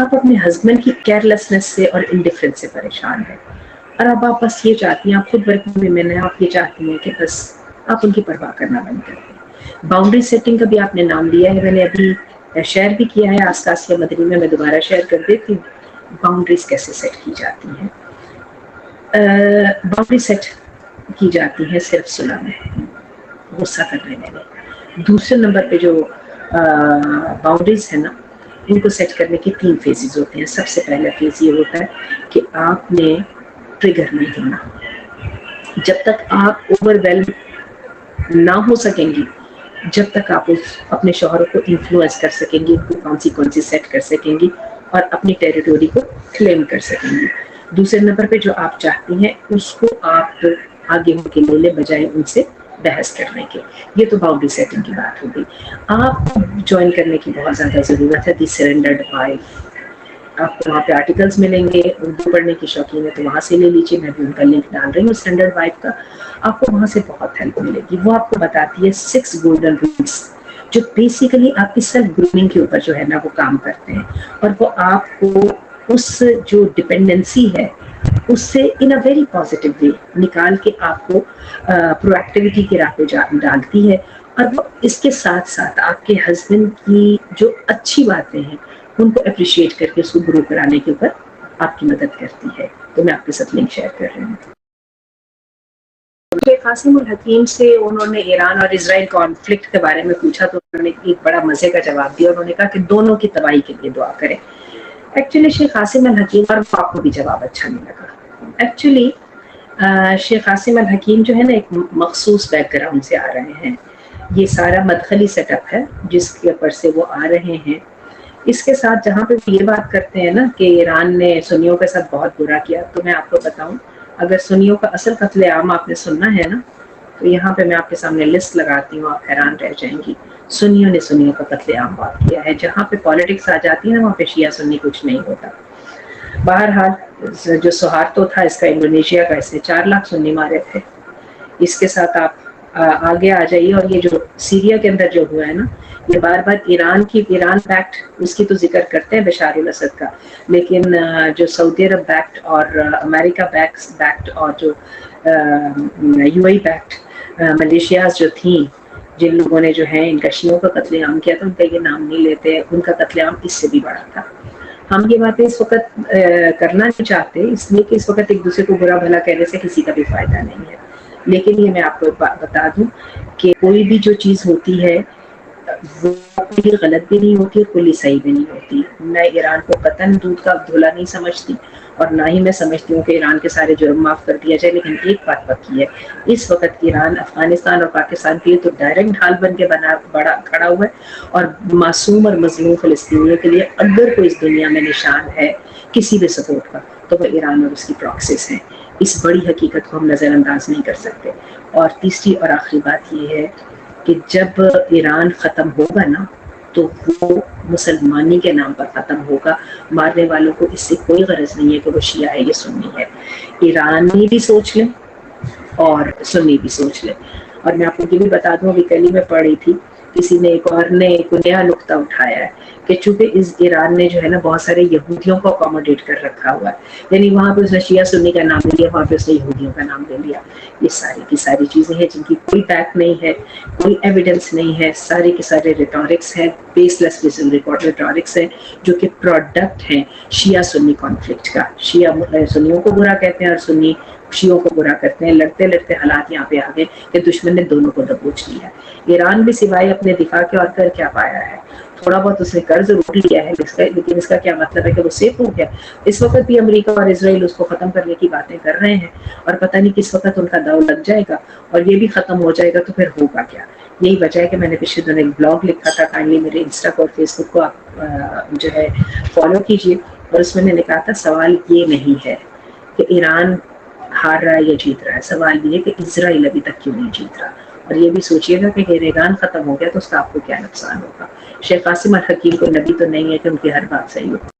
آپ اپنے ہسبینڈ کی کیئرلیسنس سے اور انڈیفرنس سے پریشان ہیں، اور اب آپ بس یہ چاہتی ہیں، آپ خود ورکنگ ویمن ہیں، آپ یہ چاہتی ہیں کہ بس آپ ان کی پرواہ کرنا بند کر دیں۔ باؤنڈری سیٹنگ کا بھی آپ نے نام لیا ہے، میں نے ابھی شیئر بھی کیا ہے آسکاسیہ مدنی میں دوبارہ شیئر کر دیتی ہوں باؤنڈریز کیسے سیٹ کی جاتی ہیں۔ باؤنڈری سیٹ کی جاتی ہیں صرف صلح میں، غصہ کرنے میں۔ دوسرے نمبر پہ جو باؤنڈریز ہے نا، ان کو سیٹ کرنے کے 3 فیزز ہوتے ہیں۔ سب سے پہلا فیز یہ ہوتا ہے کہ آپ نے ٹریگر نہیں ہونا۔ جب تک آپ اوور ویلم نہ ہو سکیں گی، جب تک آپ اپنے شوہر کو انفلوئنس کر سکیں گی، کانسیکوینسز سیٹ کر سکیں گی اور اپنی ٹیریٹوری کو کلیم کر سکیں گی۔ دوسرے نمبر پہ جو آپ چاہتی ہیں اس کو آپ آگے ہو کے لے لیں بجائے ان سے بحث کرنے کے۔ یہ تو باؤنڈری سیٹنگ کی بات ہو گئی۔ آپ کو جوائن کرنے کی بہت زیادہ ضرورت ہے دی سرنڈرڈ وائف۔ آپ کو وہاں پہ آرٹیکلس ملیں گے، اردو پڑھنے کی شوقین ہے تو وہاں سے لے لیجیے، میں بھی ان کا لنک ڈال رہی ہوں سرنڈرڈ وائف کا۔ آپ کو وہاں سے بہت ہیلپ ملے گی۔ وہ آپ کو بتاتی ہے 6 گولڈن رولس جو بیسیکلی آپ کی سیلف گرومنگ کے اوپر جو ہے نا وہ کام کرتے ہیں، اور وہ آپ کو اس جو ڈپینڈنسی ہے اس سے ان اے ویری پازیٹیو وے نکال کے آپ کو پرو ایکٹیویٹی کی راہ پہ ڈالتی ہے۔ اور وہ اس کے ساتھ ساتھ آپ کے ہسبینڈ کی جو اچھی باتیں ہیں ان کو اپریشیٹ کر کے اس کو گرو کرانے کے اوپر آپ کی مدد کرتی ہے۔ تو میں آپ کے ساتھ لنک شیئر کر رہی ہوں۔ شیخ قاسم الحکیم سے انہوں نے ایران اور اسرائیل کانفلکٹ کے بارے میں پوچھا تو انہوں نے ایک بڑا مزے کا جواب دیا، انہوں نے کہا کہ دونوں کی تباہی کے لیے دعا کریں۔ ایکچولی شیخ قاسم الحکیم، اور آپ کو بھی جواب اچھا نہیں لگا۔ ایکچولی شیخ قاسم الحکیم جو ہے نا ایک مخصوص بیک گراؤنڈ سے آ رہے ہیں۔ یہ سارا مدخلی سیٹ اپ ہے جس کے اوپر سے وہ آ رہے ہیں۔ اس کے ساتھ جہاں پہ یہ بات کرتے ہیں نا کہ ایران نے سنیوں کے ساتھ بہت برا کیا، تو میں آپ کو بتاؤں اگر سنیوں کا اصل قتل عام آپ نے سننا ہے نا تو یہاں پہ میں آپ کے سامنے لسٹ لگاتی ہوں، آپ حیران رہ جائیں گی۔ سنیوں نے سنیوں کا قتل عام بات کیا ہے۔ جہاں پہ پالیٹکس آ جاتی ہے نا وہاں پہ شیعہ سنی کچھ نہیں ہوتا۔ بہرحال جو سہارتو تھا اس کا انڈونیشیا کا، اس نے 4 لاکھ سنی مارے تھے۔ اس کے ساتھ آپ آگے آ جائیے، اور یہ جو سیریا کے اندر جو ہوا ہے نا، یہ بار بار ایران بیکٹ اس کی تو ذکر کرتے ہیں بشار الاسد کا، لیکن جو سعودی عرب بیکٹ اور امریکہ بیکٹ اور جو یو اے بیکٹ ملیشیاز جو تھیں، جن لوگوں نے جو ہے ان کا شیعوں کا قتل عام کیا تھا، ان کا یہ نام نہیں لیتے، ان کا قتل عام اس سے بھی بڑا تھا۔ ہم یہ باتیں اس وقت کرنا نہیں چاہتے، اس لیے کہ اس وقت ایک دوسرے کو برا بھلا کہنے سے کسی کا بھی فائدہ نہیں ہے، لیکن یہ میں آپ کو ایک بات بتا دوں کہ کوئی بھی جو چیز ہوتی ہے وہ کلی غلط بھی نہیں ہوتی اور کلی صحیح بھی نہیں ہوتی۔ میں ایران کو قطعاً دودھ کا دھولا نہیں سمجھتی، اور نہ ہی میں سمجھتی ہوں کہ ایران کے سارے جرم معاف کر دیا جائے، لیکن ایک بات پکی ہے، اس وقت ایران افغانستان اور پاکستان کے لیے تو ڈائریکٹ ڈھال بن کے کھڑا ہوا ہے، اور معصوم اور مظلوم فلسطینیوں کے لیے اگر کوئی اس دنیا میں نشان ہے کسی بھی سپورٹ کا تو وہ ایران اور اس کی پراکسیز ہیں۔ اس بڑی حقیقت کو ہم نظر انداز نہیں کر سکتے۔ اور تیسری اور آخری بات یہ ہے کہ جب ایران ختم ہوگا نا تو وہ مسلمانی کے نام پر ختم ہوگا۔ مارنے والوں کو اس سے کوئی غرض نہیں ہے کہ وہ شیعہ ہے یا سنی ہے۔ ایرانی بھی سوچ لیں اور سنی بھی سوچ لیں۔ اور میں آپ کو یہ بھی بتا دوں، ابھی کل ہی میں پڑھی تھی، کسی نے ایک اور نے ایک نیا نقطہ اٹھایا ہے کہ چونکہ اس ایران نے جو ہے نا بہت سارے یہودیوں کو اکوموڈیٹ کر رکھا ہوا ہے، یعنی وہاں پہ اس نے شیعہ سنی کا نام لے لیا، وہاں پہ اس نے یہودیوں کا نام لے لیا۔ یہ ساری کی ساری چیزیں ہیں جن کی کوئی بیک نہیں ہے، کوئی ایویڈنس نہیں ہے، سارے کے سارے ریٹورکس ہیں، بیس لیس ریٹورکس ہیں جو کہ پروڈکٹ ہیں شیعہ سنی کانفلکٹ کا۔ شیعہ سنیوں کو برا کہتے ہیں اور سنی شیعوں کو برا کرتے ہیں۔ لڑتے لڑتے حالات یہاں پہ آ گئے کہ دشمن نے دونوں کو دبوچ لیا۔ ایران بھی سوائے اپنے دفاع کے اور کر کیا پایا ہے؟ تھوڑا بہت اس نے قرض ضرور لیا ہے، لیکن اس کا کیا مطلب ہے کہ وہ سیف ہو گیا؟ اس وقت بھی امریکہ اور اسرائیل اس کو ختم کرنے کی باتیں کر رہے ہیں، اور پتہ نہیں کس وقت ان کا داؤ لگ جائے گا اور یہ بھی ختم ہو جائے گا تو پھر ہوگا کیا؟ یہی وجہ ہے کہ میں نے پچھلے دنوں ایک بلاگ لکھا تھا، کائنڈلی میرے انسٹا اور فیس بک کو آپ جو ہے فالو کیجیے، اور اس میں نے لکھا تھا سوال یہ نہیں ہے کہ ایران ہار رہا ہے یا جیت رہا ہے، سوال یہ ہے کہ اسرائیل ابھی تک کیوں نہیں جیت رہا۔ اور یہ بھی سوچیے گا کہ ایران ختم ہو گیا تو اس کا آپ کو کیا نقصان ہوگا۔ شیخ قاسم الحکیم کو نبی تو نہیں ہے کہ ان کی ہر بات صحیح ہو۔